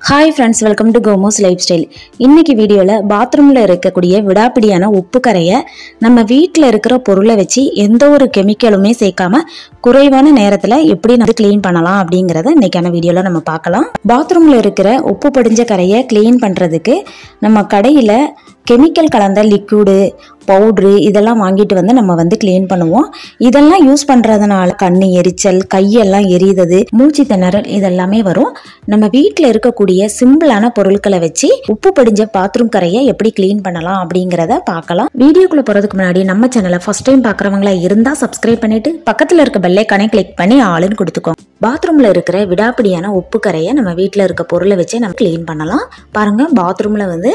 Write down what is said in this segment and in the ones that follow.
Hi friends, welcome to Gomo's Lifestyle. இன்னைக்கு வீடியோல பாத்ரூம்ல இருக்கக்கூடிய விடாப்பிடியான உப்பு கரையை நம்ம வீட்ல இருக்கிற பொருளை வச்சு எந்த ஒரு கெமிக்கலுமே சேர்க்காம குறைவான நேரத்துல எப்படி நம்ம க்ளீன் பண்ணலாம் அப்படிங்கறத இன்னைக்கான வீடியோல நம்ம பார்க்கலாம். பாத்ரூம்ல இருக்கிற உப்பு படிஞ்ச கரையை க்ளீன் பண்றதுக்கு நம்ம கடையில கெமிக்கல் கலந்த லிக்விடு பவுட்ரு இதெல்லாம் வாங்கிட்டு வந்து நம்ம வந்து க்ளீன் பண்ணுவோம். இதெல்லாம் யூஸ் பண்ணுறதுனால கண்ணு எரிச்சல், கையெல்லாம் எரியுது, மூச்சு திணறல் இதெல்லாமே வரும். நம்ம வீட்டில் இருக்கக்கூடிய சிம்பிளான பொருட்களை வச்சு உப்பு படிஞ்ச பாத்ரூம் கரையை எப்படி க்ளீன் பண்ணலாம் அப்படிங்கிறத பார்க்கலாம். வீடியோக்குள்ளே போகிறதுக்கு முன்னாடி நம்ம சேனலை ஃபர்ஸ்ட் டைம் பார்க்குறவங்களா இருந்தால் சப்ஸ்கிரைப் பண்ணிட்டு பக்கத்தில் இருக்க பெல் ஐகானை கிளிக் பண்ணி ஆளுன்னு கொடுத்துக்கோங்க. பாத்ரூமில் இருக்கிற விடாப்பிடியான உப்பு கரையை நம்ம வீட்டில் இருக்க பொருளை வச்சு நம்ம க்ளீன் பண்ணலாம். பாருங்கள், பாத்ரூமில் வந்து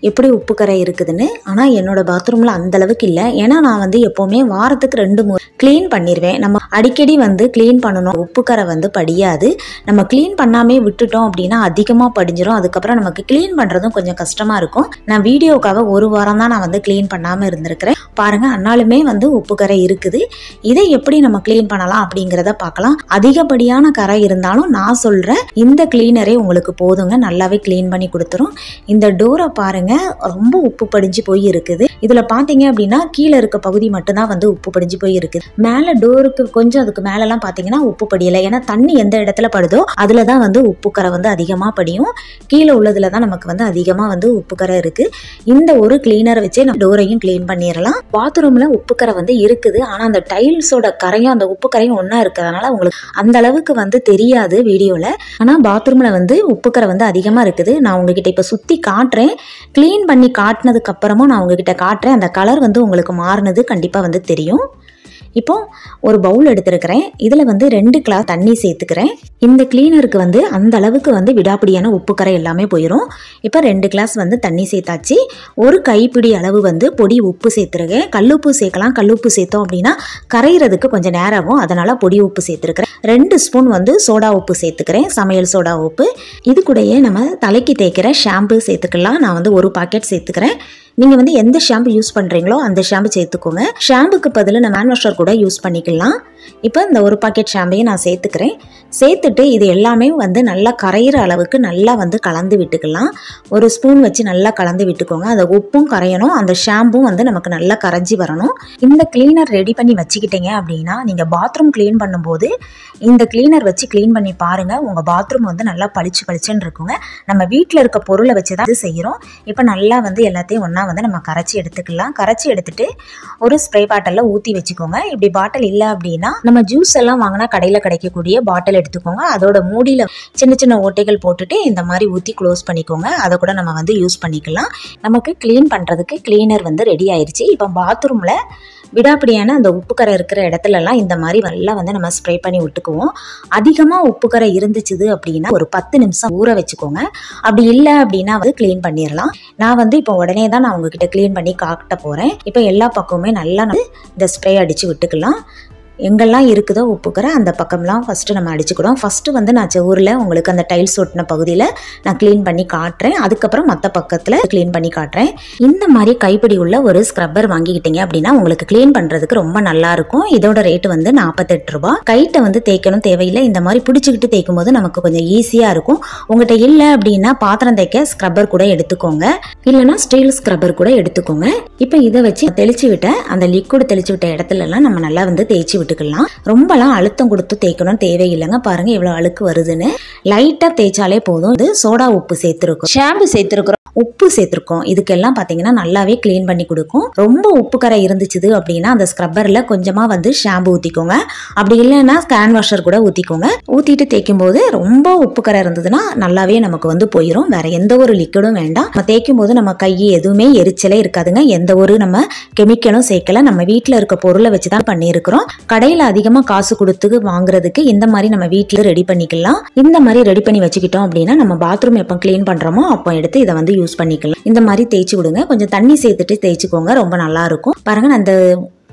எப்படி உப்பு கரை இருக்குதுன்னு. ஆனால் என்னோட பாத்ரூமில் அந்த அளவுக்கு இல்லை. ஏன்னா நான் வந்து எப்போவுமே வாரத்துக்கு 2 முறை க்ளீன் பண்ணிடுவேன். நம்ம அடிக்கடி வந்து க்ளீன் பண்ணணும். உப்பு கரை வந்து படியாது. நம்ம க்ளீன் பண்ணாமே விட்டுட்டோம் அப்படின்னா அதிகமாக படிஞ்சிடும். அதுக்கப்புறம் நமக்கு க்ளீன் பண்ணுறதும் கொஞ்சம் கஷ்டமாக இருக்கும். நான் வீடியோக்காக 1 வாரம் தான் நான் வந்து க்ளீன் பண்ணாமல் இருந்திருக்கிறேன். பாருங்கள், அன்னாலுமே வந்து உப்பு கரை இருக்குது. இதை எப்படி நம்ம க்ளீன் பண்ணலாம் அப்படிங்கிறத பார்க்கலாம். அதிகப்படியான கரை இருந்தாலும் நான் சொல்கிறேன் இந்த க்ளீனரே உங்களுக்கு போதுங்க, நல்லாவே க்ளீன் பண்ணி கொடுத்துரும். இந்த டோரை பாருங்க, ரொம்ப உப்பு படிஞ்சு போய் இருக்குது. இதுல பாத்தீங்க அப்படின்னா கீழே இருக்க பகுதி மட்டும்தான் வந்து உப்பு படிஞ்சு போய் இருக்குது. மேல டோருக்கு கொஞ்சம் அதுக்கு மேல எல்லாம் பாத்தீங்கன்னா உப்பு படியல. ஏன்னா தண்ணி எந்த இடத்துல படுதோ அதுலதான் வந்து உப்பு கரை வந்து அதிகமா படியும். கீழே உள்ளதுலதான் நமக்கு வந்து அதிகமா வந்து உப்பு கரை இருக்கு. இந்த ஒரு கிளீனரை வச்சே நம்ம டோரையும் கிளீன் பண்ணிடலாம். பாத்ரூம்ல உப்பு கரை வந்து இருக்குது. ஆனா அந்த டைல்ஸோட கரையும் அந்த உப்பு கரையும் ஒன்னா இருக்கிறதுனால உங்களுக்கு அந்த அளவுக்கு வந்து தெரியாது வீடியோல. ஆனா பாத்ரூம்ல வந்து உப்பு கரை வந்து அதிகமா இருக்குது. நான் உங்ககிட்ட இப்ப சுத்தி காட்டுறேன். க்ளீன் பண்ணி காட்டினதுக்கு அப்புறமா நான் உங்ககிட்ட காட்டுறேன். அந்த கலர் வந்து உங்களுக்கு மாறினது கண்டிப்பாக வந்து தெரியும். இப்போ ஒரு பவுல் எடுத்துருக்கிறேன். இதில் வந்து 2 கிளாஸ் தண்ணி சேர்த்துக்கிறேன். இந்த கிளீனருக்கு வந்து அந்த அளவுக்கு வந்து விடாப்பிடியான உப்பு கரை எல்லாமே போயிடும். இப்போ 2 கிளாஸ் வந்து தண்ணி சேர்த்தாச்சு. ஒரு கைப்பிடி அளவு வந்து பொடி உப்பு சேர்த்துருக்கேன். கல்லுப்பு சேர்க்கலாம். கல்லுப்பு சேர்த்தோம் அப்படின்னா கரைகிறதுக்கு கொஞ்சம் நேரம் ஆகும். அதனால் பொடி உப்பு சேர்த்துருக்கிறேன். 2 ஸ்பூன் வந்து சோடா உப்பு சேர்த்துக்கிறேன், சமையல் சோடா உப்பு. இது கூடயே நம்ம தலைக்கு தேய்க்கிற ஷாம்பு சேர்த்துக்கலாம். நான் வந்து 1 பாக்கெட் சேர்த்துக்கிறேன். நீங்கள் வந்து எந்த ஷாம்பு யூஸ் பண்ணுறீங்களோ அந்த ஷாம்பு சேர்த்துக்கோங்க. ஷாம்புக்கு பதில் நம்ம ஹேண்ட் வாஷர் கூட யூஸ் பண்ணிக்கலாம். இப்போ இந்த 1 பாக்கெட் ஷாம்பையும் நான் சேர்த்துக்கிறேன். சேர்த்துட்டு இது எல்லாமே வந்து நல்லா கரையிற அளவுக்கு நல்லா வந்து கலந்து விட்டுக்கலாம். 1 ஸ்பூன் வச்சு நல்லா கலந்து விட்டுக்கோங்க. அந்த உப்பும் கரையணும், அந்த ஷாம்பும் வந்து நமக்கு நல்லா கரைஞ்சி வரணும். இந்த கிளீனர் ரெடி பண்ணி வச்சுக்கிட்டீங்க அப்படின்னா நீங்கள் பாத்ரூம் க்ளீன் பண்ணும்போது இந்த கிளீனர் வச்சு க்ளீன் பண்ணி பாருங்கள். உங்கள் பாத்ரூம் வந்து நல்லா பளிச்சுன்னு இருக்குங்க. நம்ம வீட்டில் இருக்க பொருளை வச்சு தான் இது செய்கிறோம். இப்போ நல்லா வந்து எல்லாத்தையும் ஒன்றா வந்து நம்ம கரைச்சி எடுத்துக்கலாம். கரைச்சி எடுத்துட்டு ஒரு ஸ்ப்ரே பாட்டிலில் ஊற்றி வச்சுக்கோங்க. இப்படி பாட்டில் இல்லை அப்படின்னா நம்ம ஜூஸ் எல்லாம் வாங்கினா கடையில் கிடைக்கக்கூடிய பாட்டில் எடுத்துக்கோங்க. அதோட மூடியில் சின்ன சின்ன ஓட்டைகள் போட்டுட்டு இந்த மாதிரி ஊற்றி க்ளோஸ் பண்ணிக்கோங்க. அதை கூட நம்ம வந்து யூஸ் பண்ணிக்கலாம். நமக்கு க்ளீன் பண்ணுறதுக்கு கிளீனர் வந்து ரெடி ஆயிடுச்சு. இப்போ பாத்ரூமில் விடாப்பிடியான அந்த உப்பு கரை இருக்கிற இடத்துலலாம் இந்த மாதிரி நல்லா வந்து நம்ம ஸ்ப்ரே பண்ணி விட்டுக்குவோம். அதிகமாக உப்பு கரை இருந்துச்சுது அப்படின்னா ஒரு 10 நிமிஷம் ஊற வச்சுக்கோங்க. அப்படி இல்லை அப்படின்னா வந்து க்ளீன் பண்ணிடலாம். நான் வந்து இப்போ உடனே தான் நான் உங்ககிட்ட க்ளீன் பண்ணி காட்ட போகிறேன். இப்போ எல்லா பக்கமுமே நல்லா இந்த ஸ்ப்ரே அடித்து விட்டுக்கலாம். எங்கெல்லாம் இருக்குதோ உப்பு கரை அந்த பக்கம்லாம் ஃபஸ்ட்டு நம்ம அடிச்சுக்கிடும். ஃபஸ்ட்டு வந்து நான் செவுரில் உங்களுக்கு அந்த டைல்ஸ் ஒட்டின பகுதியில் நான் க்ளீன் பண்ணி காட்டுறேன். அதுக்கப்புறம் மற்ற பக்கத்தில் க்ளீன் பண்ணி காட்டுறேன். இந்த மாதிரி கைப்பிடி உள்ள ஒரு ஸ்க்ரப்பர் வாங்கிக்கிட்டீங்க அப்படின்னா உங்களுக்கு க்ளீன் பண்ணுறதுக்கு ரொம்ப நல்லாயிருக்கும். இதோட ரேட்டு வந்து 48 ரூபா. கைட்டை வந்து தேய்க்கணும் தேவையில்லை. இந்த மாதிரி பிடிச்சிக்கிட்டு தேய்க்கும் போது நமக்கு கொஞ்சம் ஈஸியாக இருக்கும். உங்கள்கிட்ட இல்லை அப்படின்னா பாத்திரம் தேய்க்க ஸ்க்ரப்பர் கூட எடுத்துக்கோங்க, இல்லைன்னா ஸ்டீல் ஸ்க்ரப்பர் கூட எடுத்துக்கோங்க. இப்போ இதை வச்சு தெளிச்சு விட்ட அந்த லிக்விட் தெளிச்சு விட்ட இடத்துலலாம் நம்ம நல்லா வந்து தேய்ச்சி விட்டுக்கலாம். ரொம்பலாம் அழுத்தம் கொடுத்து தேய்க்கணும் தேவையில்லைங்க. பாருங்க எவ்வளவு அழுக்கு வருதுன்னு. லைட்டா தேய்ச்சாலே போதும். இது சோடா உப்பு சேர்த்திருக்கோம், ஷாம்பு சேர்த்திருக்கிறோம், உப்பு சேர்த்திருக்கோம். இதுக்கெல்லாம் பாத்தீங்கன்னா நல்லாவே கிளீன் பண்ணி கொடுக்கும். ரொம்ப உப்பு கரை இருந்துச்சு அப்படின்னா அந்த ஸ்க்ரப்பர்ல கொஞ்சமா வந்து ஷாம்பு ஊத்திக்கோங்க. அப்படி இல்லைன்னா ஹேண்ட் வாஷர் கூட ஊத்திக்கோங்க. ஊத்திட்டு தேய்க்கும் போது ரொம்ப உப்பு கரை இருந்ததுன்னா நல்லாவே நமக்கு வந்து போயிடும். வேற எந்த ஒரு லிக்விடும் வேண்டாம். நம்ம தேய்க்கும் போது நம்ம கை எதுவுமே எரிச்சலே இருக்காதுங்க. எந்த ஒரு நம்ம கெமிக்கலும் சேர்க்கல. நம்ம வீட்டுல இருக்க பொருளை வச்சுதான் பண்ணியிருக்கிறோம். கடையில அதிகமா காசு கொடுத்து வாங்குறதுக்கு இந்த மாதிரி நம்ம வீட்டுல ரெடி பண்ணிக்கலாம். இந்த மாதிரி ரெடி பண்ணி வச்சுக்கிட்டோம் அப்படின்னா நம்ம பாத்ரூம் எப்போ கிளீன் பண்றோமோ அப்போ எடுத்து இதை வந்து யூஸ் பண்ணிக்கலாம். இந்த மாதிரி தேய்ச்சி விடுங்க. கொஞ்சம் தண்ணி சேர்த்துட்டு தேய்ச்சிக்கோங்க, ரொம்ப நல்லா இருக்கும். பாருங்க, அந்த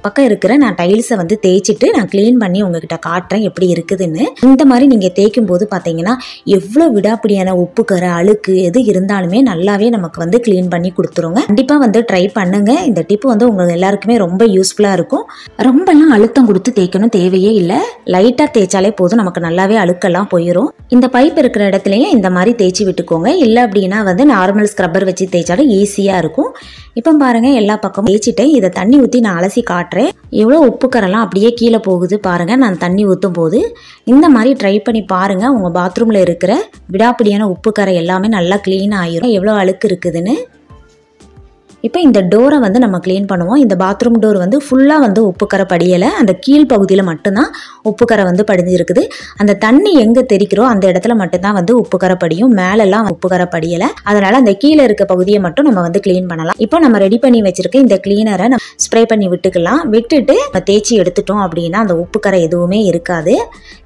பக்கம் இருக்கிற நான் டைல்ஸை வந்து தேய்ச்சிட்டு நான் க்ளீன் பண்ணி உங்ககிட்ட காட்டுறேன் எப்படி இருக்குதுன்னு. இந்த மாதிரி நீங்கள் தேய்க்கும் போது பார்த்தீங்கன்னா எவ்வளோ விடாப்பிடியான உப்பு கரை அழுக்கு எது இருந்தாலுமே நல்லாவே நமக்கு வந்து க்ளீன் பண்ணி கொடுத்துருங்க. கண்டிப்பாக வந்து ட்ரை பண்ணுங்க. இந்த டிப் வந்து உங்களுக்கு எல்லாருக்குமே ரொம்ப யூஸ்ஃபுல்லாக இருக்கும். ரொம்பலாம் அழுத்தம் கொடுத்து தேய்க்கணும் தேவையே இல்லை. லைட்டாக தேய்ச்சாலே போதும், நமக்கு நல்லாவே அழுக்கெல்லாம் போயிடும். இந்த பைப் இருக்கிற இடத்துலையே இந்த மாதிரி தேய்ச்சி விட்டுக்கோங்க. இல்லை அப்படின்னா வந்து நார்மல் ஸ்க்ரப்பர் வச்சு தேய்ச்சாலும் ஈஸியாக இருக்கும். இப்போ பாருங்கள் எல்லா பக்கமும் தேய்ச்சிட்டேன். இதை தண்ணி ஊற்றி நான் அலசி காட்டுறேன். எவ்வளோ உப்புக்கரெல்லாம் அப்படியே கீழே போகுது பாருங்கள் நான் தண்ணி ஊற்றும் போது. இந்த மாதிரி ட்ரை பண்ணி பாருங்கள். உங்கள் பாத்ரூமில் இருக்கிற விடாப்பிடியான உப்புக்கரை எல்லாமே நல்லா க்ளீன் ஆகிரும். எவ்வளோ அழுக்கு இருக்குதுன்னு. இப்போ இந்த டோரை வந்து நம்ம க்ளீன் பண்ணுவோம். இந்த பாத்ரூம் டோர் வந்து ஃபுல்லாக வந்து உப்புக்கரை படியலை. அந்த கீழ் பகுதியில் மட்டும்தான் உப்புக்கரை வந்து படிஞ்சிருக்குது. அந்த தண்ணி எங்கே தெரிக்கிறோ அந்த இடத்துல மட்டும்தான் வந்து உப்புக்கரை படியும். மேலெல்லாம் உப்புக்கரை படியலை. அதனால் அந்த கீழே இருக்க பகுதியை மட்டும் நம்ம வந்து க்ளீன் பண்ணலாம். இப்போ நம்ம ரெடி பண்ணி வச்சுருக்க இந்த க்ளீனரை நம்ம ஸ்ப்ரே பண்ணி விட்டுக்கலாம். விட்டுட்டு நம்ம தேய்ச்சி எடுத்துட்டோம் அப்படின்னா அந்த உப்புக்கரை எதுவுமே இருக்காது.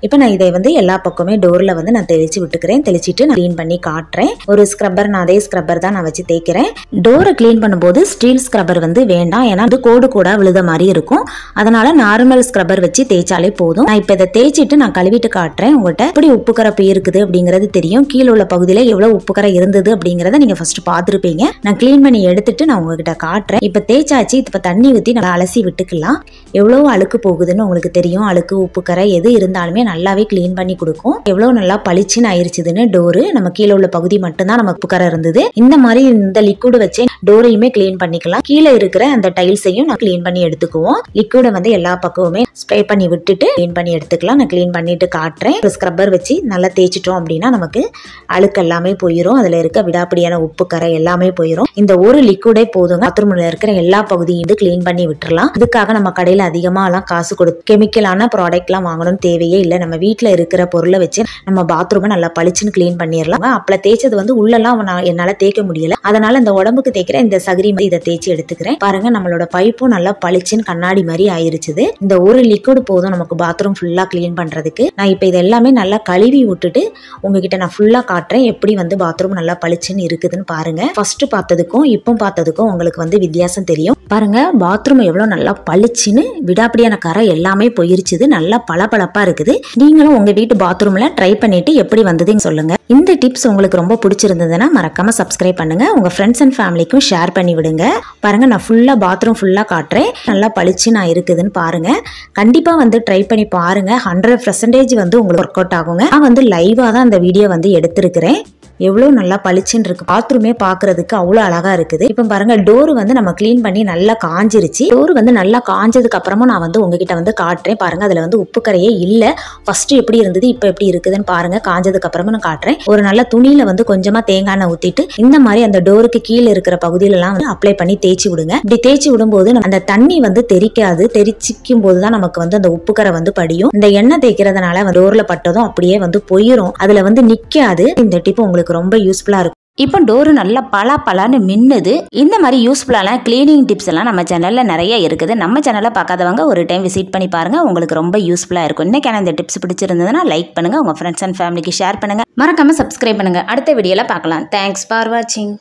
இப்போ நான் இதை வந்து எல்லா பக்கமே டோரில் வந்து நான் தெளித்து விட்டுக்கிறேன். தெளிச்சிட்டு நான் க்ளீன் பண்ணி காட்டுறேன். ஒரு ஸ்க்ரப்பர், நான் அதே ஸ்க்ரப்பர் தான் நான் வச்சு தேய்க்கிறேன். டோரை க்ளீன் பண்ணும்போது ஸ்டீல் ஸ்க்ரப்பர் வந்து வேண்டாம். ஏன்னா அது கோடு கூட விழுத மாதிரி இருக்கும். அதனால நார்மல் ஸ்க்ரப்பர் வச்சு தேய்ச்சாலே போதும். நான் இப்போ இதை தேய்ச்சிட்டு நான் கழுவிட்டு காட்டுறேன். உங்கள்கிட்ட எப்படி உப்புக்கரை இருக்குது அப்படிங்கிறது தெரியும். கீழே உள்ள பகுதியில் எவ்வளவு உப்புக்கரை இருந்தது அப்படிங்கிறத நீங்க ஃபர்ஸ்ட் பார்த்துருப்பீங்க. நான் க்ளீன் பண்ணி எடுத்துட்டு நான் உங்ககிட்ட காட்டுறேன். இப்போ தேய்ச்சாச்சு. இப்போ தண்ணி ஊற்றி நல்லா அலசி விட்டுக்கலாம். எவ்வளவு அழுக்கு போகுதுன்னு உங்களுக்கு தெரியும். அழுக்கு உப்புக்கரை எது இருந்தாலுமே நல்லாவே க்ளீன் பண்ணி கொடுக்கும். எவ்வளவு நல்லா பளிச்சுன்னு ஆயிடுச்சுதுன்னு டோரு. நம்ம கீழே உள்ள பகுதி மட்டும்தான் நமக்கு உப்புக்கரை இருந்தது. இந்த மாதிரி இந்த லிக்விட் வச்சு டோரையுமே க்ளீன் பண்ணிக்கலாம். கீழே இருக்கிற அந்த டைல்ஸையும் நான் க்ளீன் பண்ணி எடுத்துக்குவோம். லிக்விடை வந்து எல்லா பக்கமுமே ஸ்ப்ரே பண்ணி விட்டுட்டு க்ளீன் பண்ணி எடுத்துக்கலாம். நான் க்ளீன் பண்ணிட்டு காட்டுறேன். ஒரு ஸ்க்ரப்பர் வச்சு நல்லா தேய்ச்சிட்டோம் அப்படின்னா நமக்கு அழுக்கு எல்லாமே போயிடும். அதில் இருக்க விடாப்பிடியான உப்பு கரை எல்லாமே போயிடும். இந்த ஒரு லிக்விடே போதுங்க. பாத்ரூம்ல இருக்கிற எல்லா பகுதியும் க்ளீன் பண்ணி விட்டுறலாம். இதுக்காக நம்ம கடையில் அதிகமாக காசு கொடுத்து கெமிக்கலான ப்ராடக்ட்லாம் வாங்கணும் தேவையே இல்லை. நம்ம வீட்டில் இருக்கிற பொருளை வச்சு நம்ம பாத்ரூமை நல்லா பளிச்சுன்னு க்ளீன் பண்ணிடலாம். அப்பல தேய்ச்சது வந்து உள்ளெல்லாம் என்னால் தேய்க்க முடியல. அதனால இந்த உடம்புக்கு தேய்க்கிற இந்த சகிரி இதை தேய்ச்சி எடுத்துக்கிறேன். பாருங்க நம்மளோட பைப்பும் நல்லா பளிச்சுன்னு கண்ணாடி மாதிரி ஆயிருச்சுது. இந்த ஒரு லிக்விட் போதும் நமக்கு பாத்ரூம் ஃபுல்லா கிளீன் பண்றதுக்கு. நான் இப்போ இது எல்லாமே நல்லா கழுவி விட்டுட்டு உங்ககிட்ட நான் ஃபுல்லா காட்டுறேன் எப்படி வந்து பாத்ரூம் நல்லா பளிச்சுன்னு இருக்குதுன்னு பாருங்க. ஃபர்ஸ்ட் பார்த்ததுக்கும் இப்போ பார்த்ததுக்கும் உங்களுக்கு வந்து வித்தியாசம் தெரியும். பாருங்க பாத்ரூம் எவ்வளவு நல்லா பளிச்சுன்னு விடாப்பிடியான கரை எல்லாமே போயிருச்சுது. நல்லா பளபளப்பா இருக்குது. நீங்களும் உங்க வீட்டு பாத்ரூம்ல ட்ரை பண்ணிட்டு எப்படி வந்ததுன்னு சொல்லுங்க. இந்த டிப்ஸ் உங்களுக்கு ரொம்ப பிடிச்சிருந்ததுன்னா மறக்காம சப்ஸ்கிரைப் பண்ணுங்க. உங்க ஃப்ரெண்ட்ஸ் அண்ட் ஃபேமிலிக்கும் ஷேர் பண்ணி விடுங்க. பாருங்க நான் ஃபுல்லா பாத்ரூம் ஃபுல்லா காட்டுறேன். நல்லா பளிச்சு நான் இருக்குதுன்னு பாருங்க. கண்டிப்பா வந்து ட்ரை பண்ணி பாருங்க. 100% வந்து உங்களுக்கு ஒர்க் அவுட் ஆகுங்க. நான் வந்து லைவா தான் அந்த வீடியோ வந்து எடுத்திருக்கிறேன். எவ்வளவு நல்லா பளிச்சுன்னு இருக்கு. பாத்ரூமே பாக்குறதுக்கு அவ்வளவு அழகா இருக்குது. இப்ப பாருங்க டோர் வந்து நம்ம கிளீன் பண்ணி நல்லா காஞ்சிருச்சு. டோர் வந்து நல்லா காஞ்சதுக்கு அப்புறமா நான் வந்து உங்ககிட்ட வந்து காட்டுறேன். பாருங்க அதுல வந்து உப்பு கரையே இல்ல. ஃபர்ஸ்ட் எப்படி இருந்தது இப்ப எப்படி இருக்குதுன்னு பாருங்க. காஞ்சதுக்கு அப்புறமா நான் காட்டுறேன். ஒரு நல்ல துணியில வந்து கொஞ்சமா தேங்காய் எண்ணெய் ஊத்திட்டு இந்த மாதிரி அந்த டோருக்கு கீழே இருக்கிற பகுதியில எல்லாம் வந்து அப்ளை பண்ணி தேய்ச்சி விடுங்க. இப்படி தேய்ச்சி விடும்போது அந்த தண்ணி வந்து தெரிக்காது. தெரிச்சிக்கும் போதுதான் நமக்கு வந்து அந்த உப்பு கரை வந்து படியும். இந்த எண்ணெய் தேய்க்கிறதுனால டோர்ல பட்டதும் அப்படியே வந்து போயிரும். அதுல வந்து நிக்காது. இந்த டிப் உங்களுக்கு ரொம்ப யூஸ்ஃபுல்லா இருக்கும். இப்போ டோரு நல்லா பலான்னு மின்னுது. இந்த மாதிரி யூஸ்ஃபுல்லான கிளீனிங் டிப்ஸ் எல்லாம் நம்ம சேனல்ல நிறைய இருக்குது. நம்ம சேனலை பார்க்காதவங்க ஒரு டைம் விசிட் பண்ணி பாருங்க. உங்களுக்கு ரொம்ப யூஸ்ஃபுல்லா இருக்கும். இன்னைக்கான இந்த டிப்ஸ் பிடிச்சிருந்ததுன்னா லைக் பண்ணுங்க. உங்க ஃப்ரெண்ட்ஸ் அண்ட் ஃபேமிலிக்கு ஷேர் பண்ணுங்க. மறக்காம சப்ஸ்கிரைப் பண்ணுங்க. அடுத்த வீடியோல பார்க்கலாம். தேங்க்ஸ் ஃபார் வாட்சிங்.